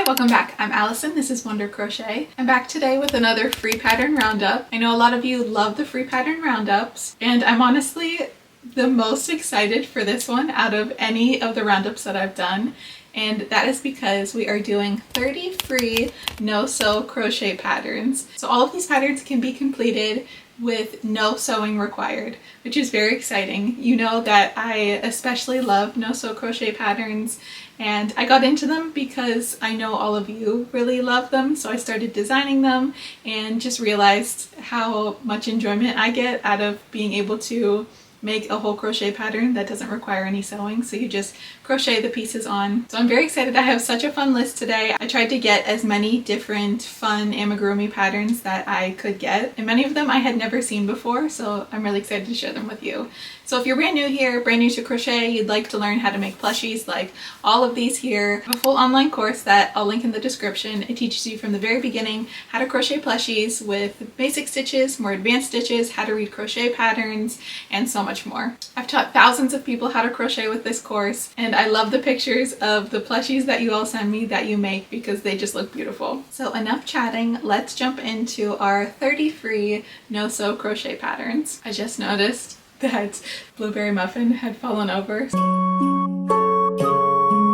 Hi, welcome back. I'm Allison. This is Wonder Crochet. I'm back today with another free pattern roundup. I know a lot of you love the free pattern roundups, and I'm honestly the most excited for this one out of any of the roundups that I've done. And that is because we are doing 30 free no-sew crochet patterns. So all of these patterns can be completed with no sewing required, which is very exciting. You know that I especially love no-sew crochet patterns, and I got into them because I know all of you really love them, so I started designing them and just realized how much enjoyment I get out of being able to make a whole crochet pattern that doesn't require any sewing, so you just crochet the pieces on. So I'm very excited. I have such a fun list today. I tried to get as many different fun amigurumi patterns that I could get, and many of them I had never seen before, so I'm really excited to share them with you. So if you're brand new here, brand new to crochet, you'd like to learn how to make plushies like all of these here, I have a full online course that I'll link in the description. It teaches you from the very beginning how to crochet plushies with basic stitches, more advanced stitches, how to read crochet patterns, and so much more. I've taught thousands of people how to crochet with this course, and I love the pictures of the plushies that you all send me that you make because they just look beautiful. So enough chatting, let's jump into our 30 free no-sew crochet patterns. I just noticed that Blueberry Muffin had fallen over,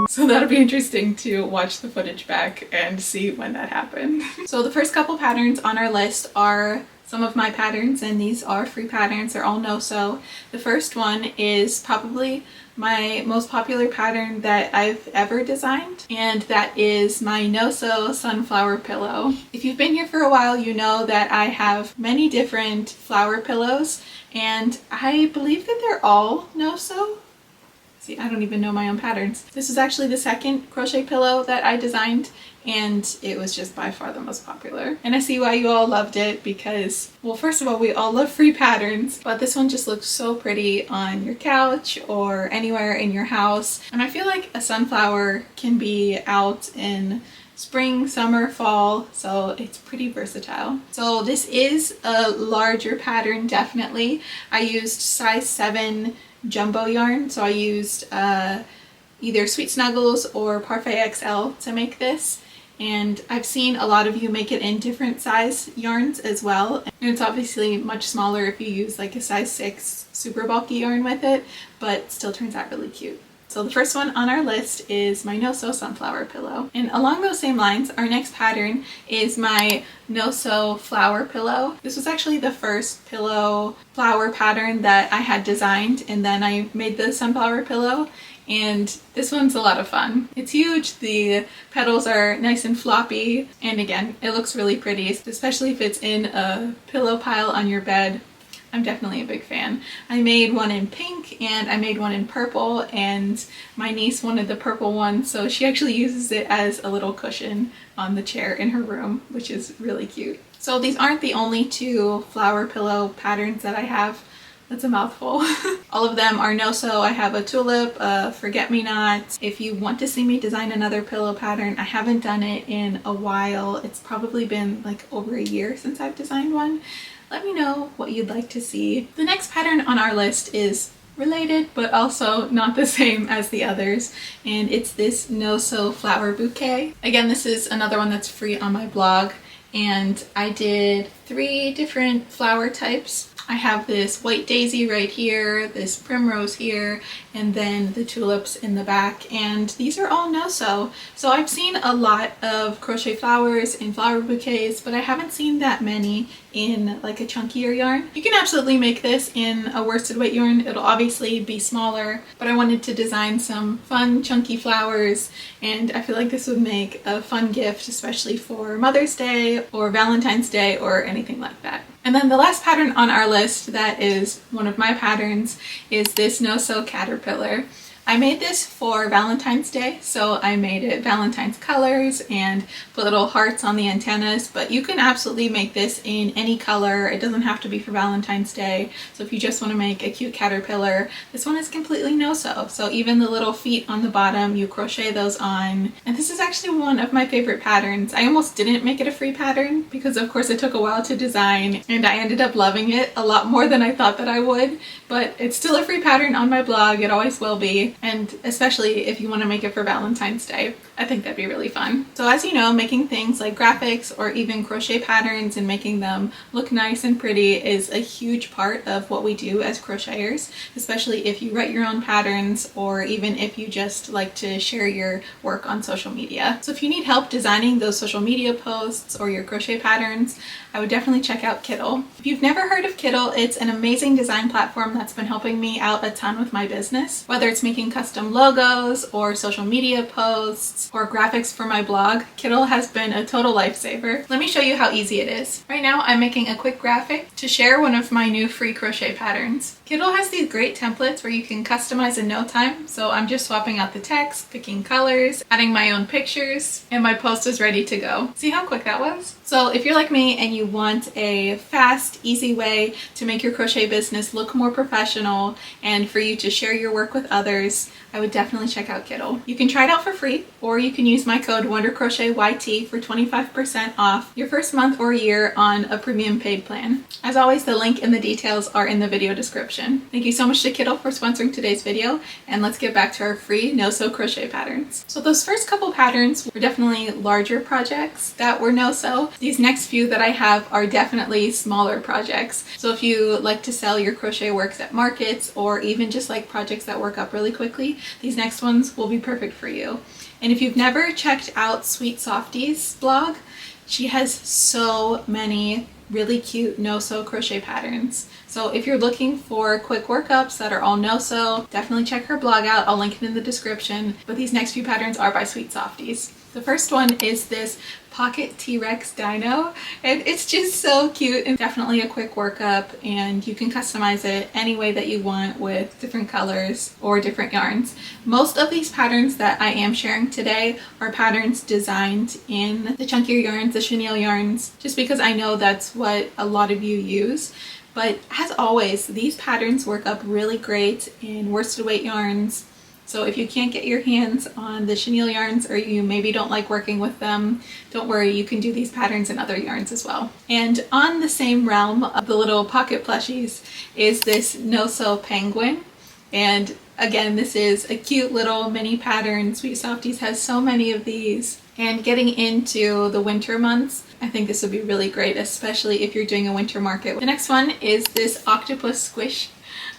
so that'll be interesting to watch the footage back and see when that happened. So the first couple patterns on our list are some of my patterns, and these are free patterns. They're all no-sew. The first one is probably my most popular pattern that I've ever designed, and that is my no-sew sunflower pillow. If you've been here for a while, you know that I have many different flower pillows, and I believe that they're all no-sew. See, I don't even know my own patterns. This is actually the second crochet pillow that I designed, and it was just by far the most popular. And I see why you all loved it because, well, first of all, we all love free patterns, but this one just looks so pretty on your couch or anywhere in your house. And I feel like a sunflower can be out in spring, summer, fall, so it's pretty versatile. So this is a larger pattern, definitely. I used size 7 jumbo yarn, so I used either Sweet Snuggles or Parfait XL to make this, and I've seen a lot of you make it in different size yarns as well, and it's obviously much smaller if you use like a size 6 super bulky yarn with it, but still turns out really cute. So the first one on our list is my no-sew sunflower pillow. And along those same lines, our next pattern is my no-sew flower pillow. This was actually the first pillow flower pattern that I had designed, and then I made the sunflower pillow, and this one's a lot of fun. It's huge, the petals are nice and floppy, and again, it looks really pretty, especially if it's in a pillow pile on your bed. I'm definitely a big fan. I made one in pink and I made one in purple, and my niece wanted the purple one, so she actually uses it as a little cushion on the chair in her room, which is really cute. So these aren't the only two flower pillow patterns that I have. That's a mouthful. All of them are no-sew. I have a tulip, a forget-me-not. If you want to see me design another pillow pattern, I haven't done it in a while. It's probably been like over a year since I've designed one. Let me know what you'd like to see. The next pattern on our list is related, but also not the same as the others, and it's this no-sew flower bouquet. Again, this is another one that's free on my blog, and I did 3 different flower types. I have this white daisy right here, this primrose here, and then the tulips in the back, and these are all no-sew. So I've seen a lot of crochet flowers in flower bouquets, but I haven't seen that many in like a chunkier yarn. You can absolutely make this in a worsted weight yarn. It'll obviously be smaller, but I wanted to design some fun chunky flowers, and I feel like this would make a fun gift, especially for Mother's Day or Valentine's Day or anything like that. And then the last pattern on our list that is one of my patterns is this no-sew caterpillar. I made this for Valentine's Day, so I made it Valentine's colors and put little hearts on the antennas, but you can absolutely make this in any color. It doesn't have to be for Valentine's Day. So if you just want to make a cute caterpillar, this one is completely no-sew. So even the little feet on the bottom, you crochet those on. And this is actually one of my favorite patterns. I almost didn't make it a free pattern because of course it took a while to design, and I ended up loving it a lot more than I thought that I would, but it's still a free pattern on my blog. It always will be. and especially if you want to make it for Valentine's Day, I think that'd be really fun. So as you know, making things like graphics or even crochet patterns and making them look nice and pretty is a huge part of what we do as crocheters, especially if you write your own patterns or even if you just like to share your work on social media. So if you need help designing those social media posts or your crochet patterns, I would definitely check out Kittl. If you've never heard of Kittl, it's an amazing design platform that's been helping me out a ton with my business, whether it's making custom logos or social media posts or graphics for my blog. Kittl has been a total lifesaver. Let me show you how easy it is. Right now I'm making a quick graphic to share one of my new free crochet patterns. Kittl has these great templates where you can customize in no time, so I'm just swapping out the text, picking colors, adding my own pictures, and my post is ready to go. See how quick that was? So if you're like me and you want a fast, easy way to make your crochet business look more professional and for you to share your work with others, I would definitely check out Kittl. You can try it out for free, or you can use my code WonderCrochetYT for 25% off your first month or year on a premium paid plan. As always, the link and the details are in the video description. Thank you so much to Kittl for sponsoring today's video, and let's get back to our free no-sew crochet patterns. So those first couple patterns were definitely larger projects that were no-sew. These next few that I have are definitely smaller projects. So if you like to sell your crochet works at markets or even just like projects that work up really quickly, these next ones will be perfect for you. And if you've never checked out Sweet Softies' blog, she has so many really cute no-sew crochet patterns. So if you're looking for quick workups that are all no-sew, definitely check her blog out. I'll link it in the description. But these next few patterns are by Sweet Softies. The first one is this pocket T-Rex dino, and it's just so cute and definitely a quick workup, and you can customize it any way that you want with different colors or different yarns. Most of these patterns that I am sharing today are patterns designed in the chunkier yarns, the chenille yarns, just because I know that's what a lot of you use. But as always, these patterns work up really great in worsted weight yarns. So if you can't get your hands on the chenille yarns, or you maybe don't like working with them, don't worry, you can do these patterns in other yarns as well. And on the same realm of the little pocket plushies is this no-sew penguin. And again, this is a cute little mini pattern. Sweet Softies has so many of these. And getting into the winter months, I think this would be really great, especially if you're doing a winter market. The next one is this octopus squish.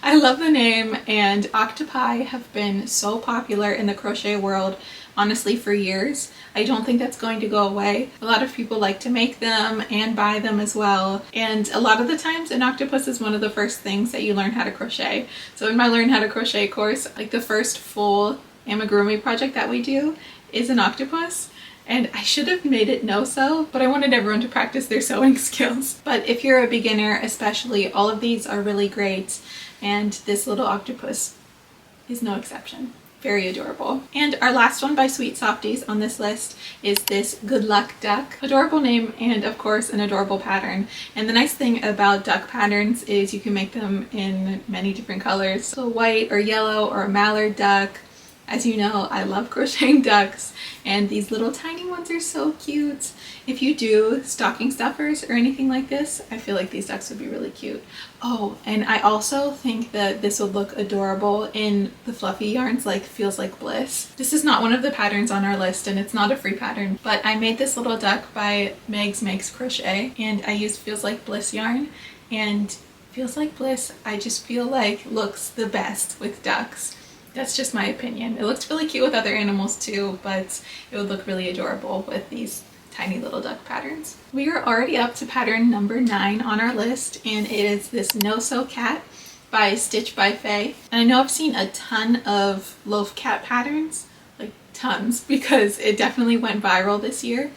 I love the name, and octopi have been so popular in the crochet world, honestly, for years. I don't think that's going to go away. A lot of people like to make them and buy them as well, and a lot of the times an octopus is one of the first things that you learn how to crochet. So in my Learn How to Crochet course, like the first full amigurumi project that we do is an octopus. And I should have made it no-sew, but I wanted everyone to practice their sewing skills. But if you're a beginner especially, all of these are really great, and this little octopus is no exception. Very adorable. And our last one by Sweet Softies on this list is this Good Luck Duck. Adorable name, and of course an adorable pattern. And the nice thing about duck patterns is you can make them in many different colors. So white or yellow or a mallard duck. As you know, I love crocheting ducks, and these little tiny ones are so cute. If you do stocking stuffers or anything like this, I feel like these ducks would be really cute. Oh, and I also think that this would look adorable in the fluffy yarns like Feels Like Bliss. This is not one of the patterns on our list, and it's not a free pattern, but I made this little duck by Megs Makes Crochet, and I used Feels Like Bliss yarn, and Feels Like Bliss I just feel like looks the best with ducks. That's just my opinion. It looks really cute with other animals too, but it would look really adorable with these tiny little duck patterns. We are already up to pattern number 9 on our list, and it is this No-Sew Cat by Stitch by Faye. And I know I've seen a ton of loaf cat patterns, like tons, because it definitely went viral this year.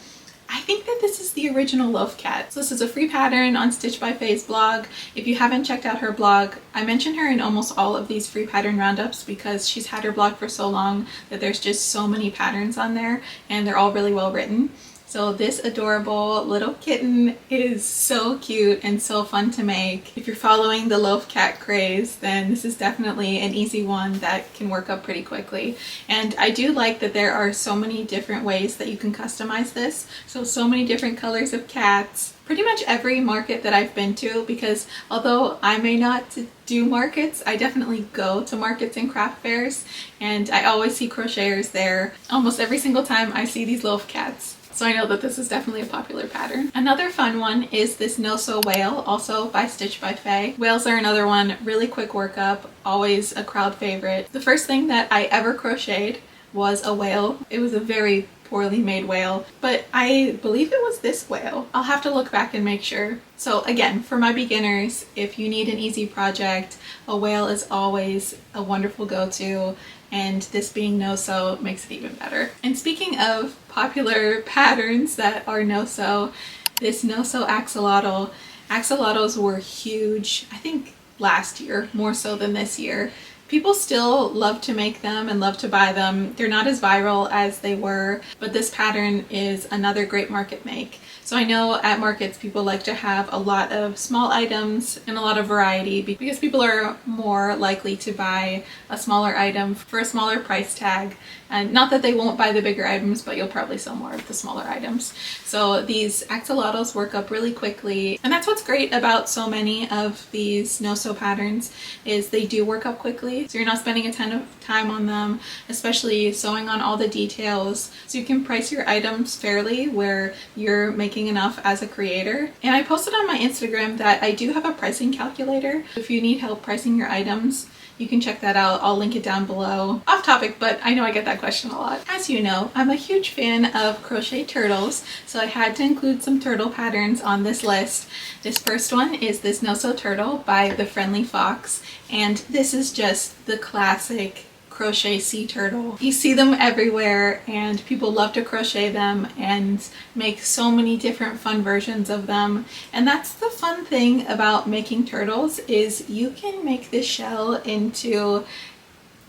I think that this is the original loaf cat. So this is a free pattern on Stitch by Faye's blog. If you haven't checked out her blog, I mention her in almost all of these free pattern roundups because she's had her blog for so long that there's just so many patterns on there, and they're all really well written. So this adorable little kitten is so cute and so fun to make. If you're following the loaf cat craze, then this is definitely an easy one that can work up pretty quickly. And I do like that there are so many different ways that you can customize this. So many different colors of cats. Pretty much every market that I've been to, because although I may not do markets, I definitely go to markets and craft fairs, and I always see crocheters there. Almost every single time I see these loaf cats. So I know that this is definitely a popular pattern. Another fun one is this Noso Whale, also by Stitch by Faye. Whales are another one, really quick workup, always a crowd favorite. The first thing that I ever crocheted was a whale. It was a very poorly made whale, but I believe it was this whale. I'll have to look back and make sure. So again, for my beginners, if you need an easy project, a whale is always a wonderful go-to, and this being no-sew makes it even better. And speaking of popular patterns that are no-sew, this no-sew axolotl. Axolotls were huge, I think last year, more so than this year. People still love to make them and love to buy them. They're not as viral as they were, but this pattern is another great market make. So I know at markets people like to have a lot of small items and a lot of variety because people are more likely to buy a smaller item for a smaller price tag. And not that they won't buy the bigger items, but you'll probably sell more of the smaller items. So these axolotls work up really quickly. And that's what's great about so many of these no-sew patterns is they do work up quickly. So you're not spending a ton of time on them, especially sewing on all the details. So you can price your items fairly where you're making enough as a creator. And I posted on my Instagram that I do have a pricing calculator. If you need help pricing your items, you can check that out. I'll link it down below. Off topic, but I know I get that question a lot. As you know, I'm a huge fan of crochet turtles, so I had to include some turtle patterns on this list. This first one is this No-Sew Turtle by The Friendly Fox, and this is just the classic crochet sea turtle. You see them everywhere and people love to crochet them and make so many different fun versions of them. And that's the fun thing about making turtles is you can make this shell into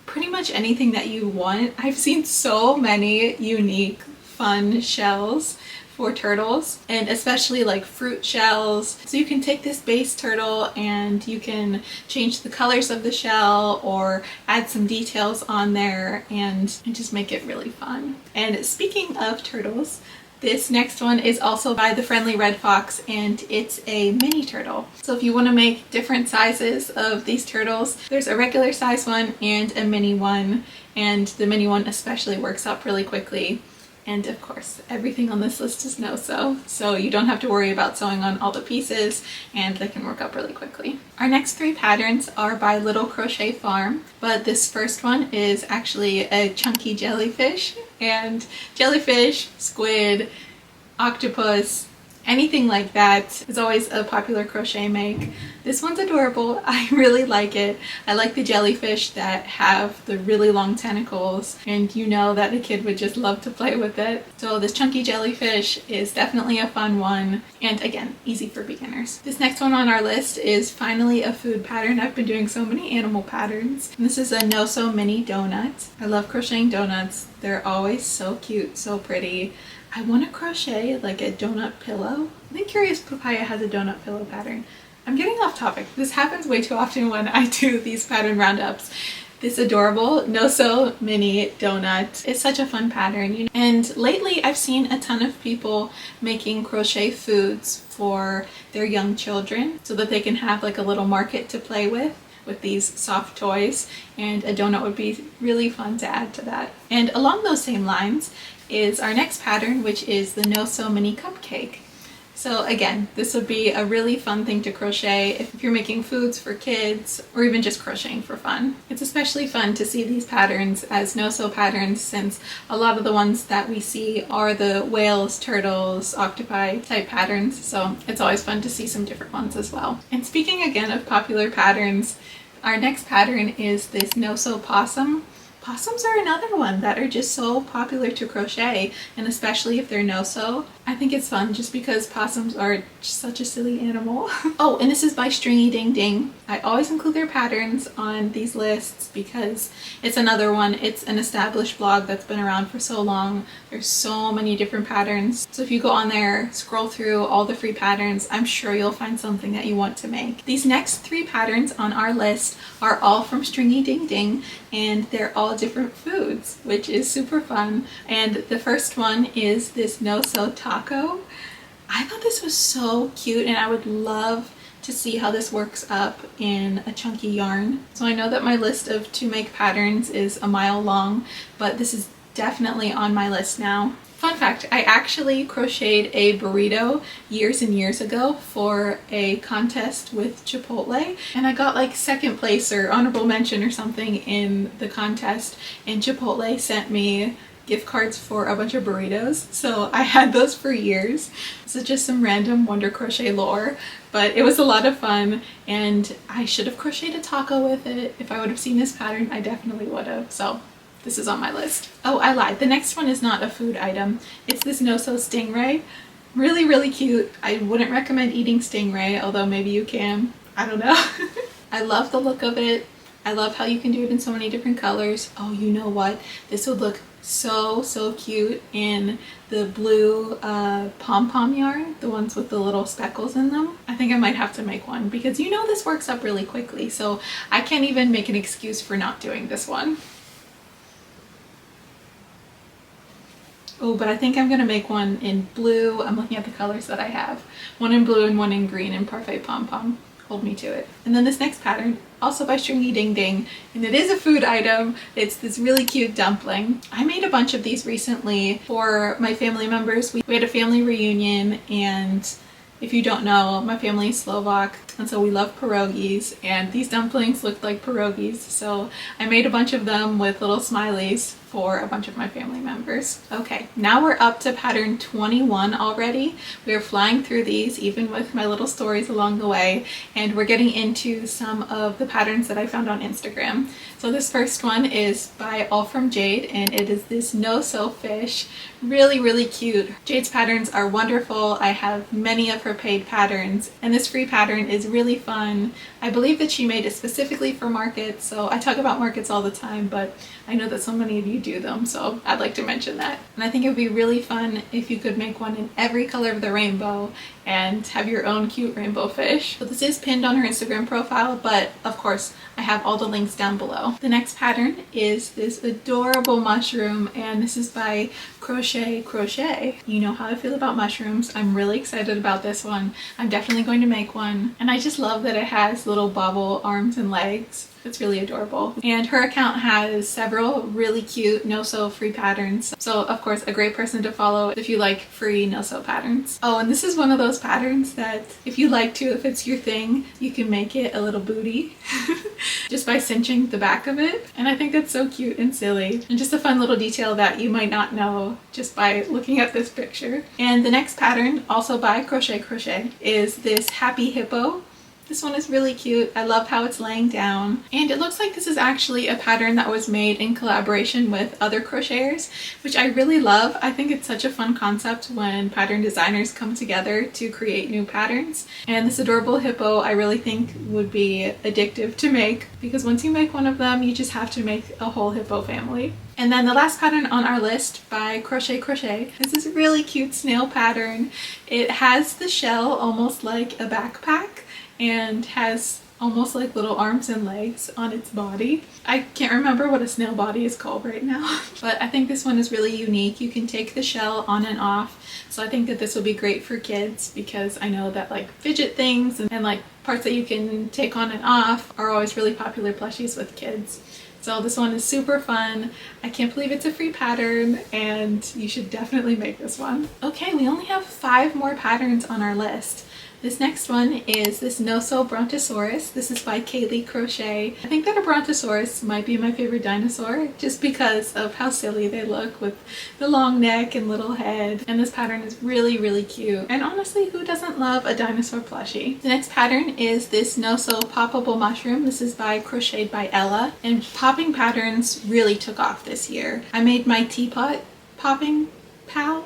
pretty much anything that you want. I've seen so many unique fun shells for turtles, and especially like fruit shells. So you can take this base turtle and you can change the colors of the shell or add some details on there and just make it really fun. And speaking of turtles, this next one is also by The Friendly Red Fox, and it's a mini turtle. So if you want to make different sizes of these turtles, there's a regular size one and a mini one, and the mini one especially works up really quickly. And of course, everything on this list is no-sew, so you don't have to worry about sewing on all the pieces, and they can work up really quickly. Our next three patterns are by Little Crochet Farm, but this first one is actually a chunky jellyfish, and jellyfish, squid, octopus, anything like that is always a popular crochet make. This one's adorable. I really like it. I like the jellyfish that have the really long tentacles, and you know that a kid would just love to play with it. So this chunky jellyfish is definitely a fun one, and again, easy for beginners. This next one on our list is finally a food pattern. I've been doing so many animal patterns. And this is a Nosomini Donut. I love crocheting donuts. They're always so cute, so pretty. I want to crochet like a donut pillow. I think Curious Papaya has a donut pillow pattern. I'm getting off topic. This happens way too often when I do these pattern roundups. This adorable No-Sew mini donut is such a fun pattern. And lately I've seen a ton of people making crochet foods for their young children so that they can have like a little market to play with these soft toys, and a donut would be really fun to add to that. And along those same lines is our next pattern, which is the Nosomini Cupcake. So again, this would be a really fun thing to crochet if you're making foods for kids or even just crocheting for fun. It's especially fun to see these patterns as no-sew patterns since a lot of the ones that we see are the whales, turtles, octopi type patterns, so it's always fun to see some different ones as well. And speaking again of popular patterns, our next pattern is this No-Sew Possum. Possums are another one that are just so popular to crochet, and especially if they're no-sew. I think it's fun just because possums are such a silly animal. Oh, and this is by Stringy Ding Ding. I always include their patterns on these lists because it's another one. It's an established blog that's been around for so long. There's so many different patterns So if you go on there, scroll through all the free patterns, I'm sure you'll find something that you want to make. These next 3 patterns on our list are all from Stringy Ding Ding, and they're all different foods, which is super fun. And the first one is this Noo Taco. I thought this was so cute, and I would love to see how this works up in a chunky yarn. So I know that my list of to make patterns is a mile long, but this is definitely on my list now. Fun fact, I actually crocheted a burrito years and years ago for a contest with Chipotle, and I got like second place or honorable mention or something in the contest, and Chipotle sent me gift cards for a bunch of burritos, so I had those for years. So just some random Wonder Crochet lore, but it was a lot of fun, and I should have crocheted a taco with it. If I would have seen this pattern, I definitely would have. So this is on my list. Oh, I lied. The next one is not a food item. It's this Noo Stingray. Really, really cute. I wouldn't recommend eating stingray, although maybe you can. I don't know. I love the look of it. I love how you can do it in so many different colors. Oh, you know what? This would look so cute in the blue pom-pom yarn, the ones with the little speckles in them. I think I might have to make one because you know this works up really quickly, so I can't even make an excuse for not doing this one. Oh, but I think I'm gonna make one in blue. I'm looking at the colors that I have. One in blue and one in green in Parfait Pom Pom. Hold me to it. And then this next pattern, also by Stringy Ding Ding, and it is a food item. It's this really cute dumpling. I made a bunch of these recently for my family members. We had a family reunion, and if you don't know, my family is Slovak, and so we love pierogies, and these dumplings looked like pierogies, so I made a bunch of them with little smileys for a bunch of my family members. Okay, now we're up to pattern 21 already. We are flying through these, even with my little stories along the way, and we're getting into some of the patterns that I found on Instagram. So this first one is by All From Jade, and it is this No-So fish. Really cute. Jade's patterns are wonderful. I have many of her paid patterns, and this free pattern is really fun. I believe that she made it specifically for markets, so I talk about markets all the time, but I know that so many of you do them, so I'd like to mention that. And I think it would be really fun if you could make one in every color of the rainbow and have your own cute rainbow fish. So this is pinned on her Instagram profile, but of course I have all the links down below. The next pattern is this adorable mushroom, and this is by Crochet. You know how I feel about mushrooms. I'm really excited about this one. I'm definitely going to make one, and I just love that it has little bobble arms and legs. It's really adorable. And her account has several really cute No-So free patterns. So of course a great person to follow if you like free No-So patterns. Oh, and this is one of those patterns that if you like to, if it's your thing, you can make it a little booty just by cinching the back of it. And I think that's so cute and silly, and just a fun little detail that you might not know just by looking at this picture. And the next pattern, also by Crochet, is this Happy Hippo. This one is really cute. I love how it's laying down. And it looks like this is actually a pattern that was made in collaboration with other crocheters, which I really love. I think it's such a fun concept when pattern designers come together to create new patterns. And this adorable hippo I really think would be addictive to make, because once you make one of them, you just have to make a whole hippo family. And then the last pattern on our list by Crochet is this really cute snail pattern. It has the shell almost like a backpack, and has almost like little arms and legs on its body. I can't remember what a snail body is called right now, but I think this one is really unique. You can take the shell on and off, so I think that this will be great for kids, because I know that like fidget things and like parts that you can take on and off are always really popular plushies with kids. So this one is super fun. I can't believe it's a free pattern, and you should definitely make this one. Okay, we only have 5 more patterns on our list. This next one is this No-So Brontosaurus. This is by Kaylee Crochet. I think that a Brontosaurus might be my favorite dinosaur, just because of how silly they look with the long neck and little head. And this pattern is really cute. And honestly, who doesn't love a dinosaur plushie? The next pattern is this No-So Poppable Mushroom. This is by Crocheted by Ella. And popping patterns really took off this year. I made my teapot popping pal.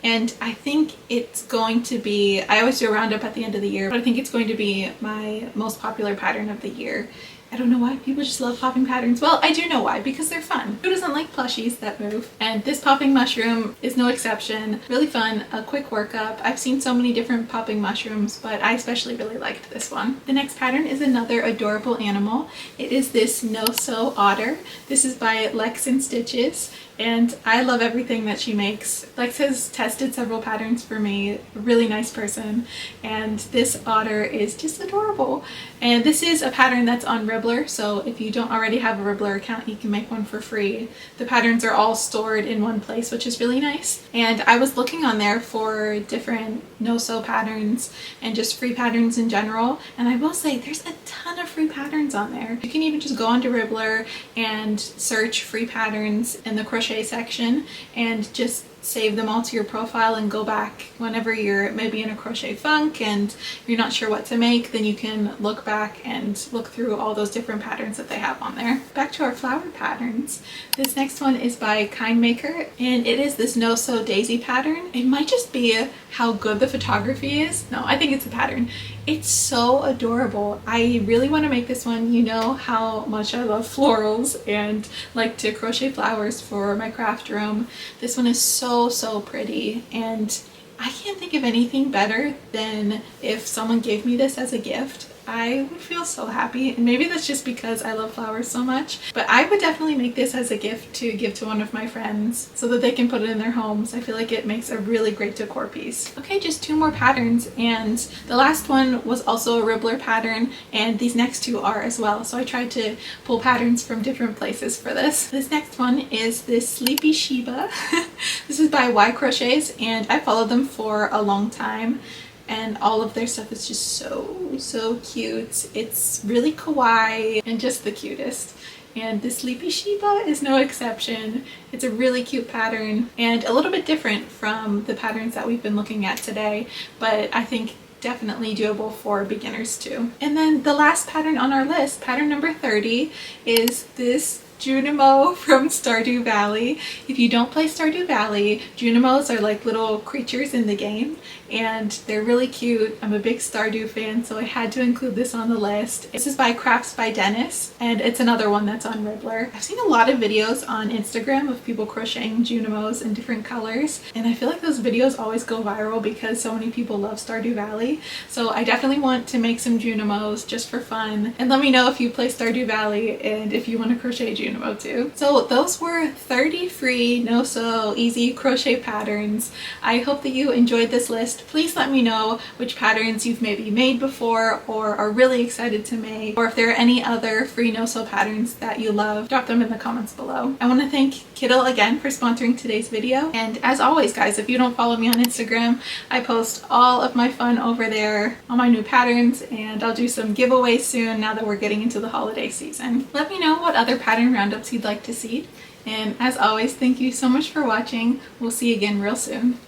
And I think it's going to be, I always do a roundup at the end of the year, but I think it's going to be my most popular pattern of the year. I don't know why people just love popping patterns. Well, I do know why, because they're fun. Who doesn't like plushies that move? And this popping mushroom is no exception. Really fun, a quick workup. I've seen so many different popping mushrooms, but I especially really liked this one. The next pattern is another adorable animal. It is this No-So Otter. This is by Lex and Stitches, and I love everything that she makes. Lex has tested several patterns for me, a really nice person, and this otter is just adorable. And this is a pattern that's on Ribbler, so if you don't already have a Ribbler account, you can make one for free. The patterns are all stored in one place, which is really nice. And I was looking on there for different no-sew patterns and just free patterns in general, and I will say there's a ton of free patterns on there. You can even just go onto Ribbler and search free patterns in the crochet section and just save them all to your profile and go back whenever you're maybe in a crochet funk and you're not sure what to make. Then you can look back and look through all those different patterns that they have on there. Back to our flower patterns. This next one is by Kind Maker, and it is this no-sew daisy pattern. It might just be how good the photography is. No, I think it's a pattern. It's so adorable. I really want to make this one. You know how much I love florals and like to crochet flowers for my craft room. This one is so pretty, and I can't think of anything better than if someone gave me this as a gift. I would feel so happy, and maybe that's just because I love flowers so much, but I would definitely make this as a gift to give to one of my friends so that they can put it in their homes. I feel like it makes a really great decor piece. Okay, just two more patterns, and the last one was also a Ribbler pattern, and these next two are as well, so I tried to pull patterns from different places for this. This next one is this Sleepy Shiba. This is by Y Crochets, and I followed them for a long time, and all of their stuff is just so cute. It's really kawaii and just the cutest. And this Sleepy Shiba is no exception. It's a really cute pattern and a little bit different from the patterns that we've been looking at today, but I think definitely doable for beginners too. And then the last pattern on our list, pattern number 30, is this Junimo from Stardew Valley. If you don't play Stardew Valley, Junimos are like little creatures in the game, and they're really cute. I'm a big Stardew fan, so I had to include this on the list. This is by Crafts by Dennis, and it's another one that's on Ribbler. I've seen a lot of videos on Instagram of people crocheting Junimos in different colors, and I feel like those videos always go viral because so many people love Stardew Valley. So I definitely want to make some Junimos just for fun, and let me know if you play Stardew Valley and if you want to crochet Junimo too. So those were 30 free no-sew easy crochet patterns. I hope that you enjoyed this list. Please let me know which patterns you've maybe made before or are really excited to make, or if there are any other free no-sew patterns that you love. Drop them in the comments below. I want to thank Kiddle again for sponsoring today's video, and as always guys, if you don't follow me on Instagram, I post all of my fun over there, all my new patterns, and I'll do some giveaways soon now that we're getting into the holiday season. Let me know what other pattern roundups you'd like to see, and as always, thank you so much for watching. We'll see you again real soon.